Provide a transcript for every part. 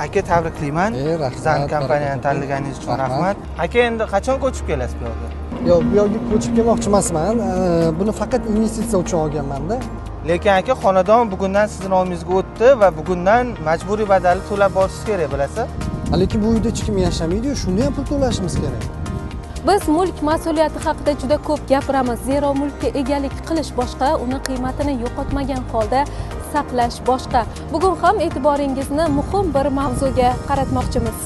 Aka, tabriklayman. Rahmat. Zan kompaniyani tanlaganingiz uchun rahmat. Aka, endi qachon ko'chib kelasiz bu yerga? Yo'q, bu yerga ko'chib kelmoqchi emasman. Buni faqat investitsiya uchun olganman-da. Lekin aka, xonadon bugundan sizning nomingizga o'tdi va bugundan majburiy badalni to'lab borishingiz kerak, bilasiz? Lekin bu uyda hech kim yashamaydi-yu, shunda ham pul to'lashimiz kerak. Biz mulk mas'uliyati haqida juda ko'p gapiramiz. Zero mulkka egalik qilish boshqa, uni qiymatini yo'qotmagan holda saqlash boshqa. Bugun ham e'tiboringizni muhim bir mavzuga qaratmoqchimiz.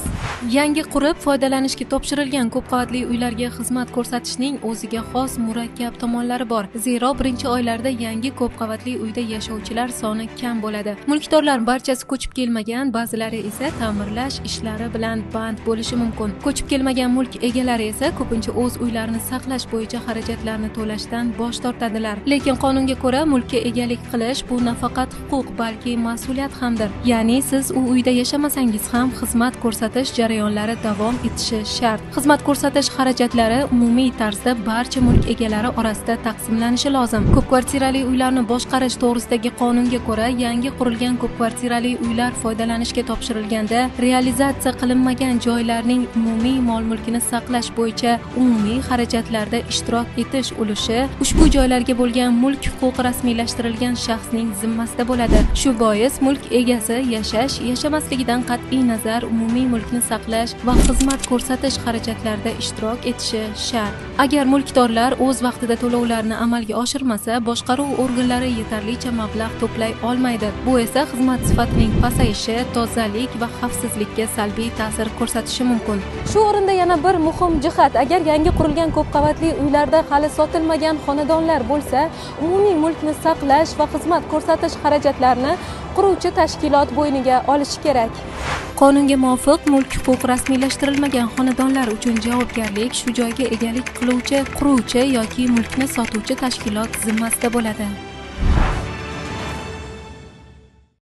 Yangi qurib foydalanishga topshirilgan ko'p qavatli uylarga xizmat ko'rsatishning o'ziga xos murakkab tomonlari bor. Zero birinchi oylarda yangi ko'p qavatli uyda yashovchilar soni kam bo'ladi. Mulkdorlar barchasi ko'chib kelmagan, ba'zilari esa ta'mirlash ishlari bilan band bo'lishi mumkin. Ko'chib kelmagan mulk egalari esa ko'pincha o'z uylarini saqlash bo'yicha xarajatlarni to'lashdan bosh tortadilar. Lekin qonunga ko'ra mulkka egalik qilish bu nafaqat huquq, balki mas'uliyat hamdir. Ya'ni siz u uyda yashamasangiz ham xizmat ko'rsatish jarayonlari davom etishi shart. Xizmat ko'rsatish xarajatlari umumiy tarzda barcha mulk egalari orasida taqsimlanishi lozim. Ko'p kvartirali uylarni boshqarish to'g'risidagi qonunga ko'ra, yangi qurilgan ko'p kvartirali uylar foydalanishga topshirilganda realizatsiya qilinmagan joylarning umumiy mol-mulkini saqlash bo'yicha umumiy xarajatlarda ishtirok etish ulushi ushbu joylarga bo'lgan mulk huquqi rasmiylashtirilgan shaxsning zimmasida bo'ladi. Shu bois mulk egasi yashamasligidan qat'iy nazar umumiy mulkni saqlash va xizmat ko'rsatish xarajatlarida ishtirok etishi shart. Agar mulkdorlar o'z vaqtida to'lovlarni amalga oshirmasa, boshqaruv organlari yetarlicha mablag' to'play olmaydi. Bu esa xizmat sifatining pasayishi, tozalik va xavfsizlikka salbiy ta'sir ko'rsatishi mumkin. Shu o'rinda yana bir muhim jihat, agar yangi qurilgan ko'p qavatli uylarda hali sotilmagan xonadonlar bo'lsa, umumiy mulkni saqlash va xizmat ko'rsatish xarajatlarini quruvchi tashkilot bo'yniga olishi kerak. Qonunga muvofiq mulk huquqi rasmiylashtirilmagan xonadonlar uchun javobgarlik shu joyga egalik qiluvchi, quruvchi yoki mulkni sotuvchi tashkilot zimmasida bo'ladi.